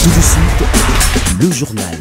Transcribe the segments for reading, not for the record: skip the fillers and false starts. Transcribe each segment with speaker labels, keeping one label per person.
Speaker 1: Tout de suite, le journal.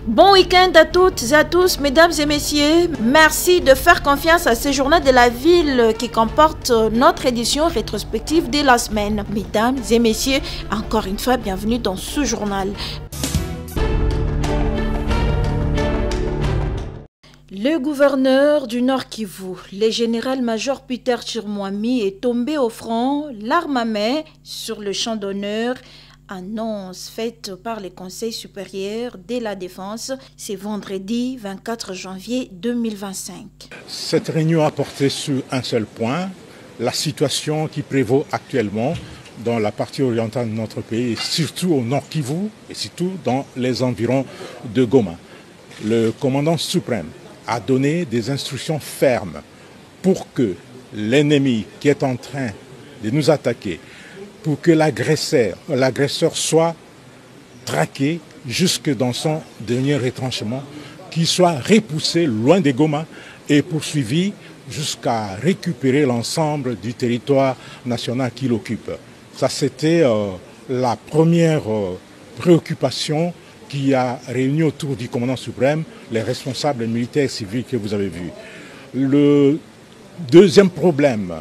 Speaker 2: Bon week-end à toutes et à tous, mesdames et messieurs. Merci de faire confiance à ce journal de la ville qui comporte notre édition rétrospective de la semaine. Mesdames et messieurs, encore une fois, bienvenue dans ce journal. Le gouverneur du Nord Kivu, le général-major Peter Chirmouami, est tombé au front, l'arme à main, sur le champ d'honneur. Annonce faite par le Conseil supérieur de la défense, c'est vendredi 24 janvier 2025.
Speaker 3: Cette réunion a porté sur un seul point, la situation qui prévaut actuellement dans la partie orientale de notre pays, et surtout au Nord Kivu et surtout dans les environs de Goma. Le commandant suprême a donné des instructions fermes pour que l'ennemi qui est en train de nous attaquer, pour que l'agresseur soit traqué jusque dans son dernier retranchement, qu'il soit repoussé loin de Goma et poursuivi jusqu'à récupérer l'ensemble du territoire national qu'il occupe. Ça, c'était la première préoccupation qui a réuni autour du commandant suprême les responsables militaires et civils que vous avez vus. Le deuxième problème,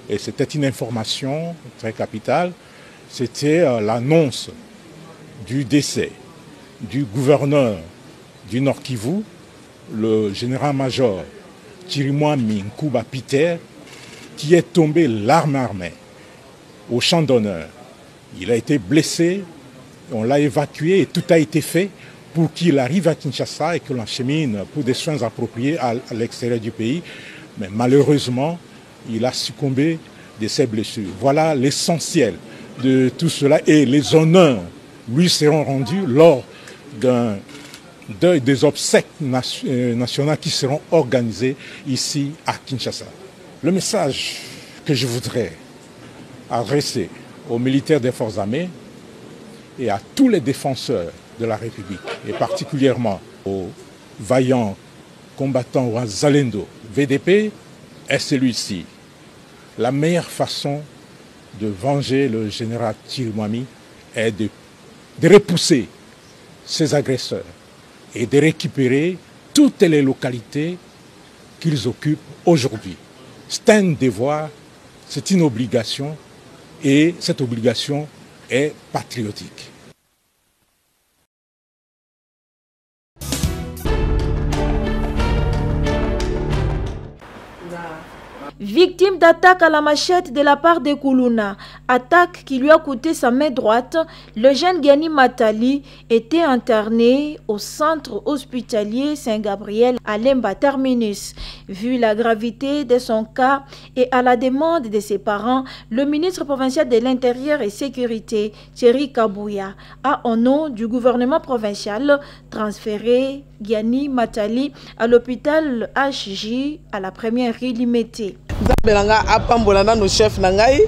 Speaker 3: et c'était une information très capitale, c'était l'annonce du décès du gouverneur du Nord Kivu, le général-major Chirmouami Nkuba Peter, qui est tombé l'arme armée au champ d'honneur. Il a été blessé, on l'a évacué et tout a été fait pour qu'il arrive à Kinshasa et que l'on achemine pour des soins appropriés à l'extérieur du pays. Mais malheureusement, il a succombé de ses blessures. Voilà l'essentiel de tout cela et les honneurs lui seront rendus lors des obsèques nationales qui seront organisées ici à Kinshasa. Le message que je voudrais adresser aux militaires des forces armées et à tous les défenseurs de la République et particulièrement aux vaillants combattants ou à Zalendo VDP est celui-ci. La meilleure façon de venger le général Chirmouami est de repousser ces agresseurs et de récupérer toutes les localités qu'ils occupent aujourd'hui. C'est un devoir, c'est une obligation et cette obligation est patriotique.
Speaker 2: Victime d'attaque à la machette de la part de Koulouna, attaque qui lui a coûté sa main droite, le jeune Gani Matali était interné au centre hospitalier Saint-Gabriel à Lemba Terminus. Vu la gravité de son cas et à la demande de ses parents, le ministre provincial de l'Intérieur et Sécurité, Thierry Kabouya, a au nom du gouvernement provincial transféré Gani Matali à l'hôpital HJ à la première Limité.
Speaker 4: Belanga apambolana no chef nangai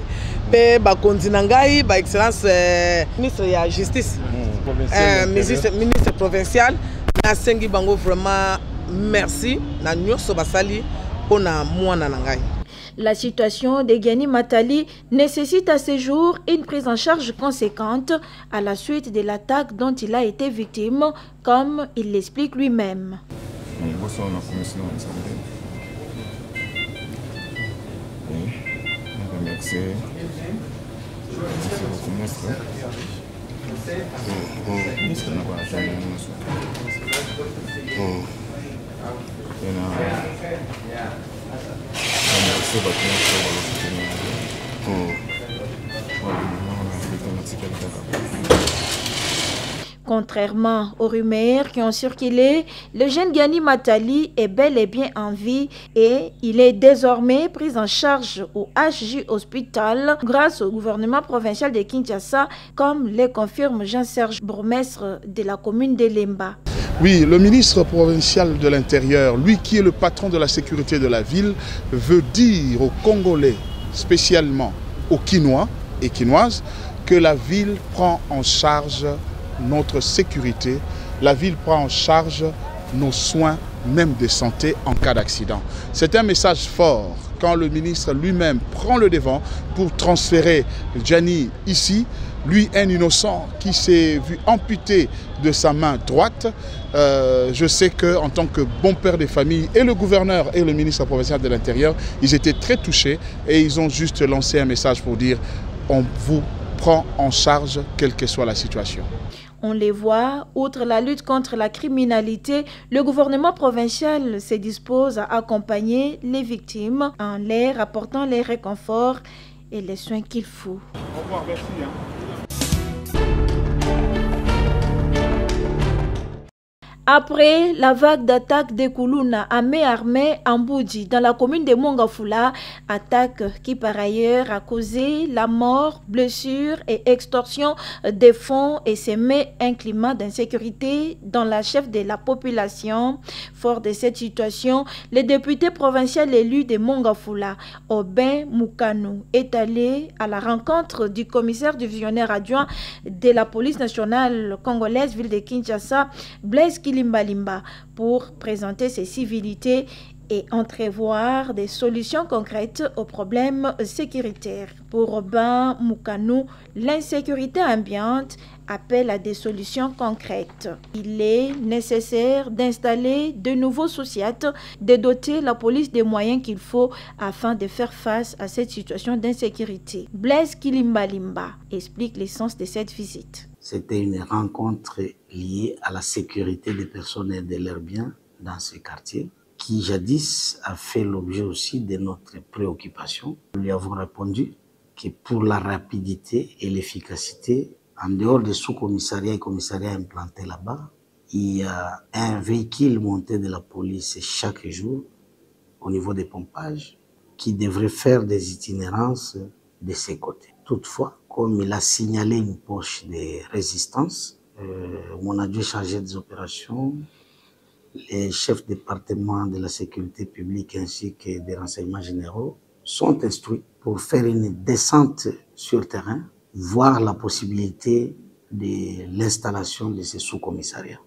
Speaker 4: pe bakonzi nangai ba excellence ministre de la justice ministre provincial na sengi bango vraiment merci na nyoso basali pona mwana nangai.
Speaker 2: La situation de Gani Matali nécessite à ce jour une prise en charge conséquente à la suite de l'attaque dont il a été victime, comme il l'explique lui-même. Contrairement aux rumeurs qui ont circulé, le jeune Gani Matali est bel et bien en vie et il est désormais pris en charge au HJ Hospital grâce au gouvernement provincial de Kinshasa, comme le confirme Jean-Serge, bourgmestre de la commune de Lemba.
Speaker 5: Oui, le ministre provincial de l'Intérieur, lui qui est le patron de la sécurité de la ville, veut dire aux Congolais, spécialement aux Kinois et Kinoises, que la ville prend en charge notre sécurité, la ville prend en charge nos soins, même de santé en cas d'accident. C'est un message fort quand le ministre lui-même prend le devant pour transférer Gianni ici. Lui, un innocent qui s'est vu amputé de sa main droite. Je sais qu'en tant que bon père de famille, et le gouverneur et le ministre provincial de l'Intérieur, ils étaient très touchés et ils ont juste lancé un message pour dire « on vous prend en charge quelle que soit la situation ».
Speaker 2: On les voit, outre la lutte contre la criminalité, le gouvernement provincial se dispose à accompagner les victimes en leur apportant les réconforts et les soins qu'il faut.
Speaker 5: Au revoir, merci.
Speaker 2: Après la vague d'attaque de Kuluna à main armée en Boudi, dans la commune de Mongafula, attaque qui par ailleurs a causé la mort, blessures et extorsion des fonds et semé un climat d'insécurité dans la chef de la population. Fort de cette situation, le député provincial élu de Mongafula, Aubin Moukanu, est allé à la rencontre du commissaire divisionnaire adjoint de la police nationale congolaise, ville de Kinshasa, Blaise Kilimbalimba, pour présenter ses civilités et entrevoir des solutions concrètes aux problèmes sécuritaires. Pour Aubin Moukanu, l'insécurité ambiante appelle à des solutions concrètes. Il est nécessaire d'installer de nouveaux sociétés, de doter la police des moyens qu'il faut afin de faire face à cette situation d'insécurité. Blaise Kilimbalimba explique l'essence de cette visite.
Speaker 6: C'était une rencontre liée à la sécurité des personnes et de leurs biens dans ce quartier, qui jadis a fait l'objet aussi de notre préoccupation. Nous lui avons répondu que pour la rapidité et l'efficacité, en dehors des sous-commissariats et commissariats implantés là-bas, il y a un véhicule monté de la police chaque jour au niveau des pompages qui devrait faire des itinérances de ses côtés. Toutefois, comme il a signalé une poche de résistance, mon adjoint chargé des opérations, les chefs de département de la sécurité publique ainsi que des renseignements généraux sont instruits pour faire une descente sur terrain, voir la possibilité de l'installation de ces sous-commissariats.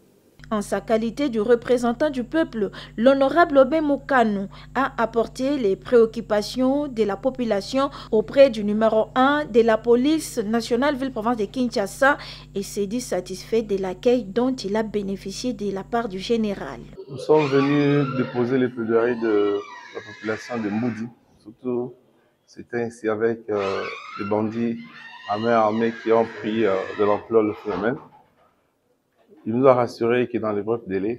Speaker 2: En sa qualité de représentant du peuple, l'honorable Aubin Moukanu a apporté les préoccupations de la population auprès du numéro 1 de la police nationale ville-province de Kinshasa et s'est dit satisfait de l'accueil dont il a bénéficié de la part du général.
Speaker 7: Nous sommes venus déposer les plaidoiries de la population de Moudi. Surtout, c'était ainsi avec les bandits à main armée qui ont pris de l'ampleur le phénomène. Il nous a rassuré que dans les brefs délais,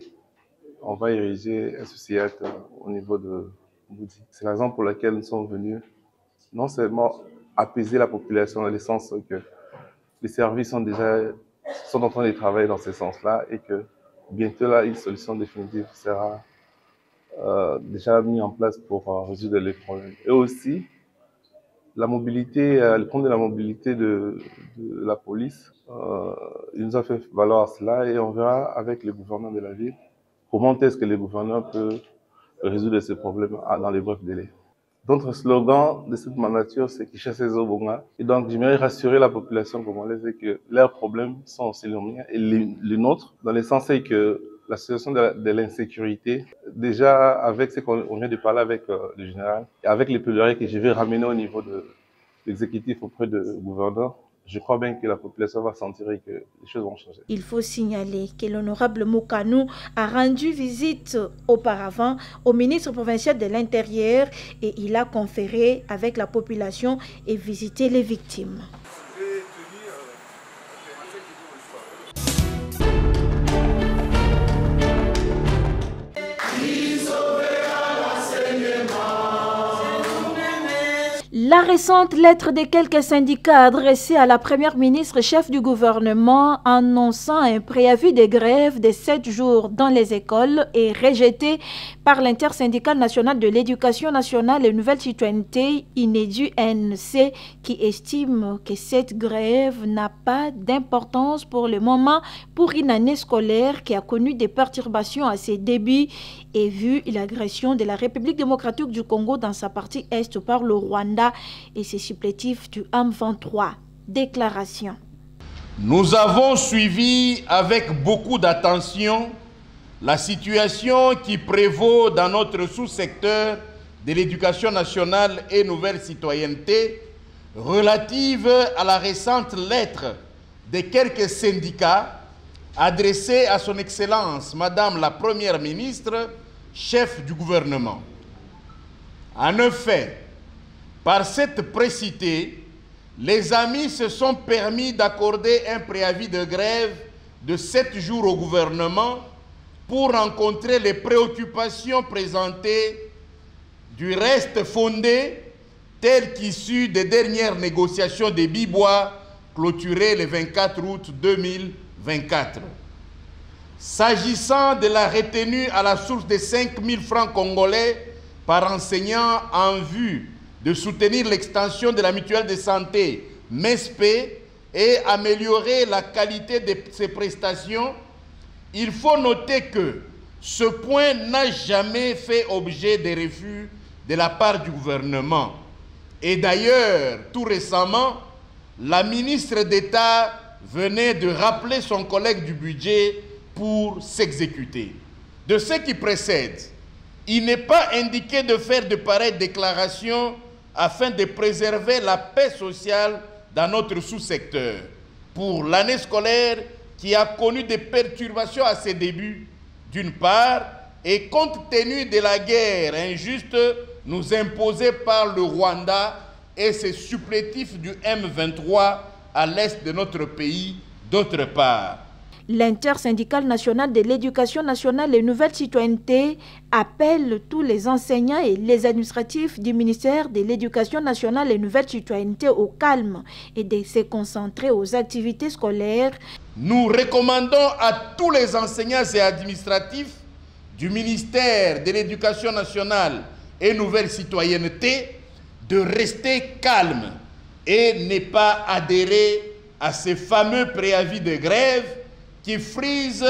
Speaker 7: on va ériger un société au niveau de Moudi. C'est la raison pour laquelle nous sommes venus non seulement apaiser la population dans le sens que les services sont en train de travailler dans ce sens-là et que bientôt là, une solution définitive sera déjà mise en place pour résoudre les problèmes. Et aussi, la mobilité, le compte de la mobilité de la police, il nous a fait valoir cela et on verra avec le gouverneur de la ville comment est-ce que le gouverneur peut résoudre ces problèmes dans les brefs délais. D'autres slogans de cette nature, c'est qu'ils chassent les Obonga. Et donc, j'aimerais rassurer la population congolaise que leurs problèmes sont aussi les miens et les nôtres, dans le sens que la situation de l'insécurité, déjà avec ce qu'on vient de parler avec le général, et avec les plaidoiries que je vais ramener au niveau de l'exécutif auprès du gouverneur, je crois bien que la population va sentir que les choses vont changer.
Speaker 2: Il faut signaler que l'honorable Moukanu a rendu visite auparavant au ministre provincial de l'Intérieur et il a conféré avec la population et visité les victimes. La récente lettre de quelques syndicats adressée à la première ministre chef du gouvernement annonçant un préavis de grève de 7 jours dans les écoles est rejetée par l'intersyndicale nationale de l'éducation nationale et nouvelle citoyenneté inédit NC qui estime que cette grève n'a pas d'importance pour le moment pour une année scolaire qui a connu des perturbations à ses débuts et vu l'agression de la République démocratique du Congo dans sa partie est par le Rwanda et ses supplétifs du M23. Déclaration.
Speaker 8: Nous avons suivi avec beaucoup d'attention la situation qui prévaut dans notre sous-secteur de l'éducation nationale et nouvelle citoyenneté relative à la récente lettre de quelques syndicats adressée à son Excellence Madame la Première ministre, chef du gouvernement. En effet, par cette précité, les amis se sont permis d'accorder un préavis de grève de 7 jours au gouvernement pour rencontrer les préoccupations présentées, du reste fondées, telles qu'issues des dernières négociations des Bibois clôturées le 24 août 2024. S'agissant de la retenue à la source de 5 000 francs congolais par enseignant en vue de soutenir l'extension de la mutuelle de santé MESP et améliorer la qualité de ses prestations, il faut noter que ce point n'a jamais fait objet de refus de la part du gouvernement. Et d'ailleurs, tout récemment, la ministre d'État venait de rappeler son collègue du budget pour s'exécuter. De ce qui précède, il n'est pas indiqué de faire de pareilles déclarations afin de préserver la paix sociale dans notre sous-secteur. Pour l'année scolaire qui a connu des perturbations à ses débuts, d'une part, et compte tenu de la guerre injuste nous imposée par le Rwanda et ses supplétifs du M23 à l'est de notre pays, d'autre part.
Speaker 2: L'intersyndicale nationale de l'éducation nationale et nouvelle citoyenneté appelle tous les enseignants et les administratifs du ministère de l'éducation nationale et nouvelle citoyenneté au calme et de se concentrer aux activités scolaires.
Speaker 8: Nous recommandons à tous les enseignants et administratifs du ministère de l'éducation nationale et nouvelle citoyenneté de rester calmes et ne pas adhérer à ces fameux préavis de grève qui frisent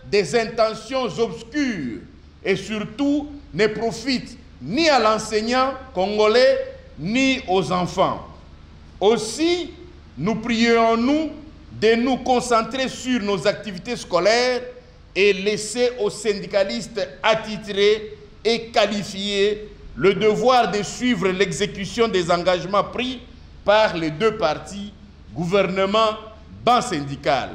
Speaker 8: des intentions obscures et surtout ne profitent ni à l'enseignant congolais ni aux enfants. Aussi, nous prions-nous de nous concentrer sur nos activités scolaires et laisser aux syndicalistes attitrés et qualifiés le devoir de suivre l'exécution des engagements pris par les deux parties, gouvernement, banc syndical.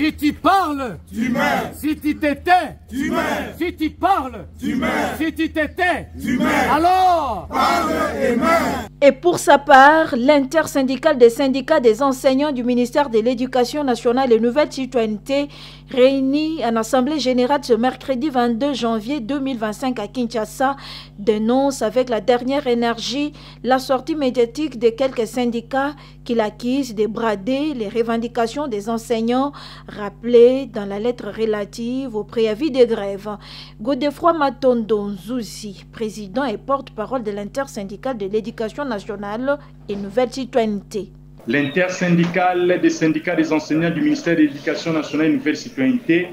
Speaker 9: Si tu parles,
Speaker 10: tu meurs.
Speaker 9: Si tu t'étais,
Speaker 10: tu meurs.
Speaker 9: Si tu parles,
Speaker 10: tu meurs.
Speaker 9: Si tu t'étais,
Speaker 10: tu meurs.
Speaker 9: Alors,
Speaker 10: parle et meurs.
Speaker 2: Et pour sa part, l'intersyndicale des syndicats des enseignants du ministère de l'Éducation nationale et nouvelle citoyenneté, réunie en assemblée générale ce mercredi 22 janvier 2025 à Kinshasa, dénonce avec la dernière énergie la sortie médiatique de quelques syndicats qui l'accusent de brader les revendications des enseignants rappelées dans la lettre relative au préavis de grève. Godefroy Matondo Nzouzi, président et porte-parole de l'intersyndicale de l'éducation nationale et nouvelle citoyenneté.
Speaker 11: L'intersyndicale des syndicats des enseignants du ministère de l'Éducation nationale et nouvelle citoyenneté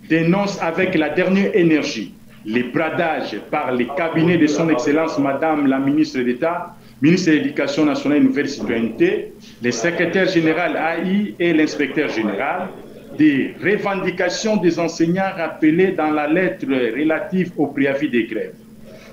Speaker 11: dénonce avec la dernière énergie les bradages par les cabinets de son Excellence Madame la ministre d'État, ministre de l'Éducation nationale et nouvelle citoyenneté, le secrétaire général AI et l'inspecteur général, des revendications des enseignants rappelées dans la lettre relative au préavis des grèves.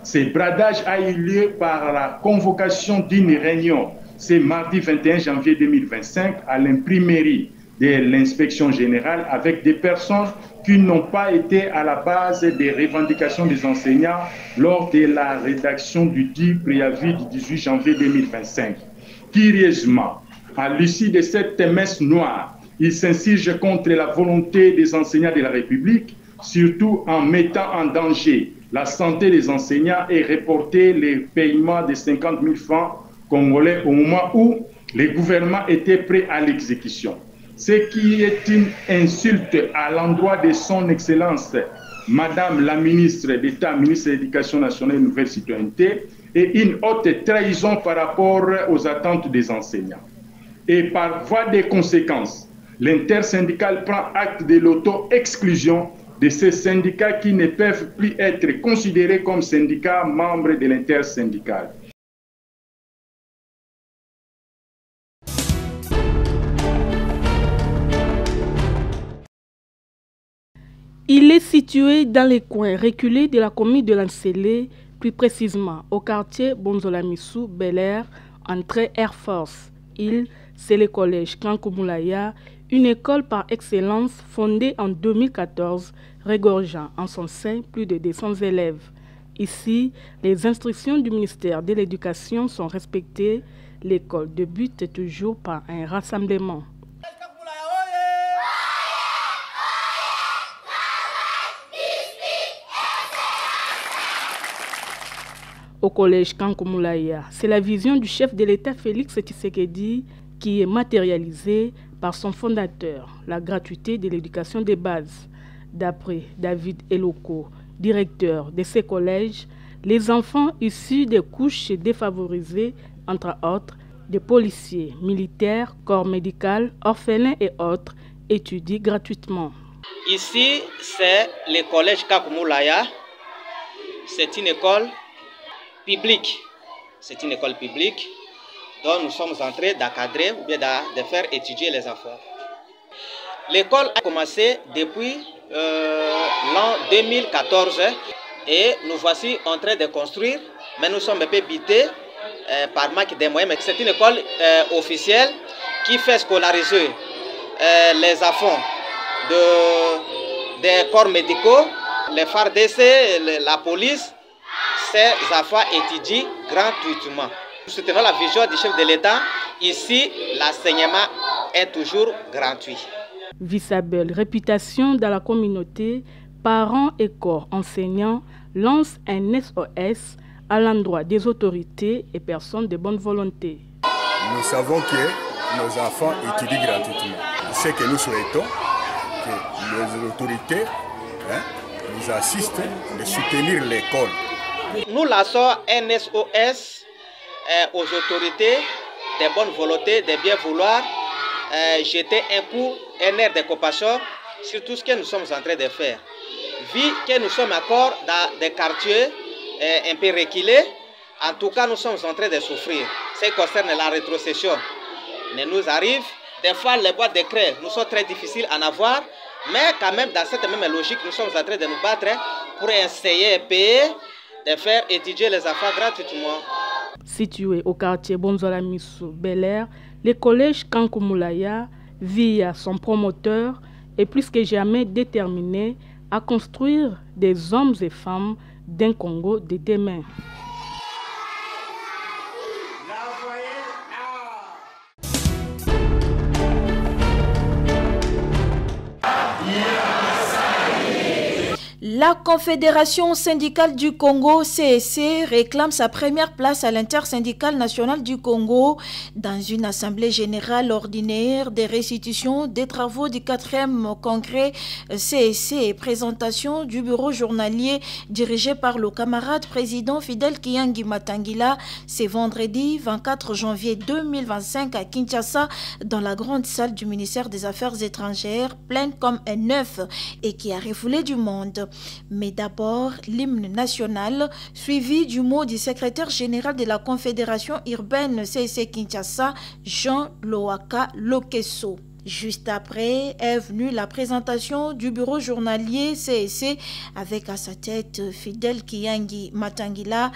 Speaker 11: Ces bradages a eu lieu par la convocation d'une réunion ce mardi 21 janvier 2025 à l'imprimerie de l'inspection générale avec des personnes qui n'ont pas été à la base des revendications des enseignants lors de la rédaction du dit préavis du 18 janvier 2025. Curieusement, à l'issue de cette messe noire, il s'insurge contre la volonté des enseignants de la République, surtout en mettant en danger la santé des enseignants et reporter les paiements de 50 000 francs congolais au moment où le gouvernement était prêt à l'exécution. Ce qui est une insulte à l'endroit de son Excellence, Madame la ministre d'État, ministre de l'Éducation nationale et de la Nouvelle Citoyenneté, et une haute trahison par rapport aux attentes des enseignants. Et par voie de conséquences, l'intersyndical prend acte de l'auto-exclusion de ces syndicats qui ne peuvent plus être considérés comme syndicats membres de l'intersyndical.
Speaker 12: Il est situé dans les coins reculés de la commune de Lansele, plus précisément au quartier Bonzolamissou, Bel Air, entrée Air Force. C'est le collège Kankoumulaya, une école par excellence fondée en 2014, regorgeant en son sein plus de 200 élèves. Ici, les instructions du ministère de l'Éducation sont respectées. L'école débute toujours par un rassemblement. Au collège Kankoumulaya, c'est la vision du chef de l'État Félix Tshisekedi qui est matérialisée par son fondateur, la gratuité de l'éducation de base. D'après David Eloko, directeur de ces collèges, les enfants issus des couches défavorisées, entre autres des policiers, militaires, corps médical, orphelins et autres, étudient gratuitement.
Speaker 13: Ici, c'est le collège Kankoumulaya. C'est une école publique. C'est une école publique dont nous sommes en train d'encadrer ou bien de faire étudier les enfants. L'école a commencé depuis l'an 2014 et nous voici en train de construire, mais nous sommes un peu bités par manque de moyens. C'est une école officielle qui fait scolariser les enfants des corps médicaux, les FARDC, la police. Ces enfants étudient gratuitement. Nous soutenons la vision du chef de l'État. Ici, l'enseignement est toujours gratuit.
Speaker 12: Vissabelle, réputation dans la communauté, parents et corps enseignants lancent un SOS à l'endroit des autorités et personnes de bonne volonté.
Speaker 14: Nous savons que nos enfants étudient gratuitement. Ce que nous souhaitons, que les autorités nous assistent de soutenir l'école.
Speaker 13: Nous lançons un SOS aux autorités de bonne volonté, de bien vouloir jeter un coup, un air de compassion sur tout ce que nous sommes en train de faire. Vu que nous sommes encore dans des quartiers un peu reculés, en tout cas nous sommes en train de souffrir. Ce qui concerne la rétrocession, mais nous arrive, des fois les boîtes de craie nous sont très difficiles à en avoir, mais quand même dans cette même logique, nous sommes en train de nous battre pour essayer de payer, de faire étudier les enfants gratuitement.
Speaker 12: Situé au quartier Bonzolamissou, Bel Air, le collège Kankoumulaya, via son promoteur, est plus que jamais déterminé à construire des hommes et femmes d'un Congo de demain.
Speaker 2: La Confédération syndicale du Congo, CSC, réclame sa première place à l'intersyndicale nationale du Congo dans une assemblée générale ordinaire des restitutions des travaux du 4e congrès CSC et présentation du bureau journalier dirigé par le camarade président Fidel Kiyangi Matangila. C'est vendredi 24 janvier 2025 à Kinshasa dans la grande salle du ministère des Affaires étrangères, pleine comme un œuf et qui a refoulé du monde. Mais d'abord, l'hymne national, suivi du mot du secrétaire général de la Confédération urbaine CSC Kinshasa, Jean Loaka Lokesso. Juste après est venue la présentation du bureau journalier CSC avec à sa tête Fidel Kiyangi Matangila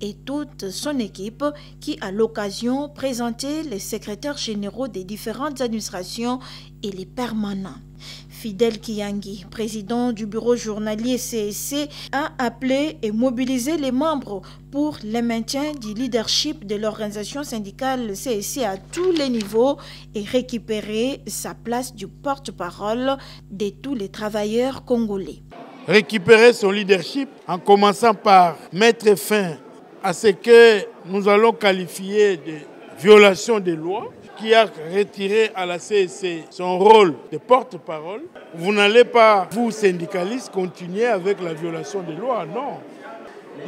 Speaker 2: et toute son équipe qui à l'occasion présentait les secrétaires généraux des différentes administrations et les permanents. Fidel Kiyangi, président du bureau journalier CSC, a appelé et mobilisé les membres pour le maintien du leadership de l'organisation syndicale CSC à tous les niveaux et récupérer sa place du porte-parole de tous les travailleurs congolais.
Speaker 15: récupérer son leadership en commençant par mettre fin à ce que nous allons qualifier de violation des lois, qui a retiré à la CSC son rôle de porte-parole. Vous n'allez pas, vous syndicalistes, continuer avec la violation des lois, non.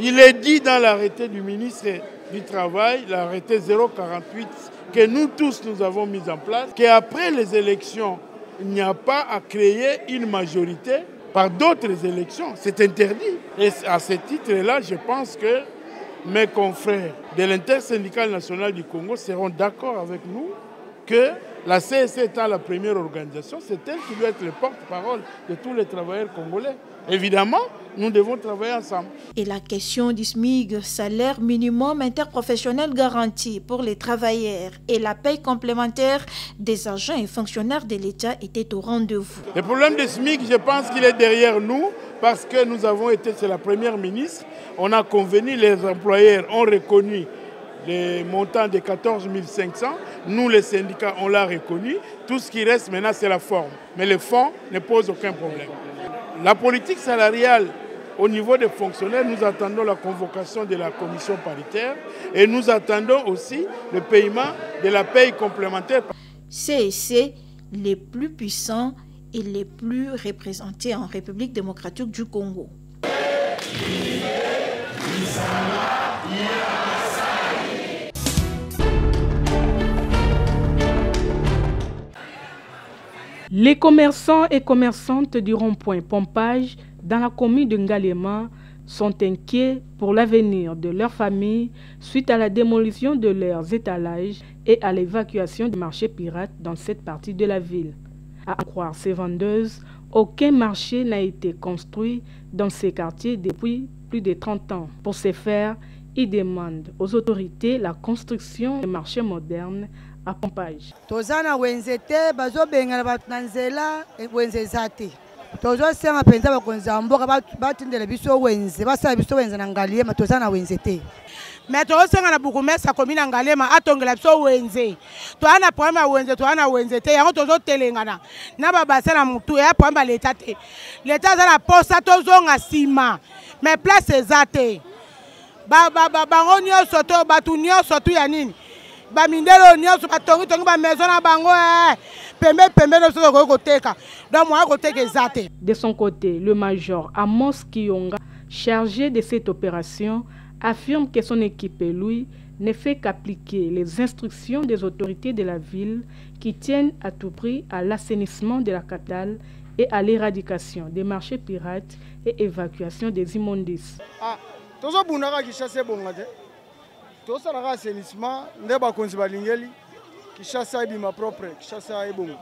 Speaker 15: Il est dit dans l'arrêté du ministre du Travail, l'arrêté 048, que nous tous nous avons mis en place, qu'après les élections, il n'y a pas à créer une majorité par d'autres élections. C'est interdit. Et à ce titre-là, je pense que mes confrères de l'intersyndicale nationale du Congo seront d'accord avec nous que la CSC étant la première organisation, c'est elle qui doit être le porte-parole de tous les travailleurs congolais. Évidemment, nous devons travailler ensemble.
Speaker 2: Et la question du SMIG, salaire minimum interprofessionnel garanti pour les travailleurs, et la paye complémentaire des agents et fonctionnaires de l'État était au rendez-vous.
Speaker 15: Le problème du SMIG, je pense qu'il est derrière nous parce que nous avons été, c'est la première ministre, on a convenu, les employeurs ont reconnu les montants de 14 500. Nous, les syndicats, on l'a reconnu. Tout ce qui reste maintenant, c'est la forme. Mais le fond ne pose aucun problème. La politique salariale, au niveau des fonctionnaires, nous attendons la convocation de la commission paritaire et nous attendons aussi le paiement de la paye complémentaire.
Speaker 2: CSC, les plus puissants et les plus représentés en République démocratique du Congo.
Speaker 12: Les commerçants et commerçantes du rond-point Pompage dans la commune de Ngalema sont inquiets pour l'avenir de leur famille suite à la démolition de leurs étalages et à l'évacuation du marché pirate dans cette partie de la ville. À en croire ces vendeuses, aucun marché n'a été construit dans ces quartiers depuis plus de 30 ans. Pour ce faire, ils demandent aux autorités la construction de marchés modernes à Pompage.
Speaker 16: Tozana wenzete bazo benga batanzela wenzezate. Tozo senga penza bakonza mboka batindele biso wenze basa biso wenze na Ngalema tozana wenzete.
Speaker 17: Mais tozo senga na bukumesa komina Ngalema atongela biso wenze. Toana problème wenze toana wenzete yango tozo telengana. Na babasa na mutu ya problème l'état te. L'état za la posta tozo nga sima. Mais place ezate. Bango nyonso to batu nyonso tu ya nini? Bamindelo nyonso batongi tongi ba maison na bango pembe no so ko teka. Donc moi ko teka ezate.
Speaker 12: De son côté, le major Amos Kiyonga, chargé de cette opération, affirme que son équipe et lui ne fait qu'appliquer les instructions des autorités de la ville qui tiennent à tout prix à l'assainissement de la capitale et à l'éradication des marchés pirates et évacuation des immondices.
Speaker 18: Tozo bunaka kishase bongate. Tozo la assainissement ndeba konzi balingeli kishasa ibima propre kishasa ibongo.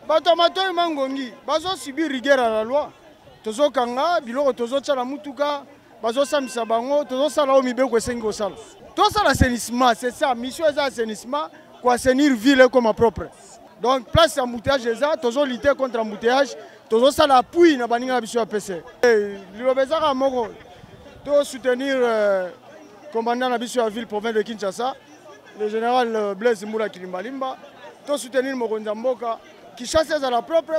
Speaker 18: Bato mato mangongi bazo subir rigueur à la loi. Tozo kanga biloko tozo tsala mutuka bazo samisa bango tozo sala o mibeko sengo sala. Tozo l'assainissement c'est ça mission est assainissement pour assainir ville comme propre. Donc place embouteillage eza tozo lutter contre embouteillage tozo sala appui na baninga biso APC. Lilobezaka moko de soutenir le commandant de la ville province de Kinshasa, le général Blaise Moula Kilimbalimba, de soutenir Mokonza Mboka, qui chasse à la propre,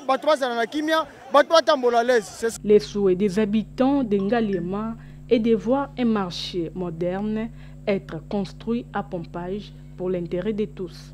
Speaker 12: les souhaits des habitants de Ngalema est de voir un marché moderne être construit à Pompage pour l'intérêt de tous.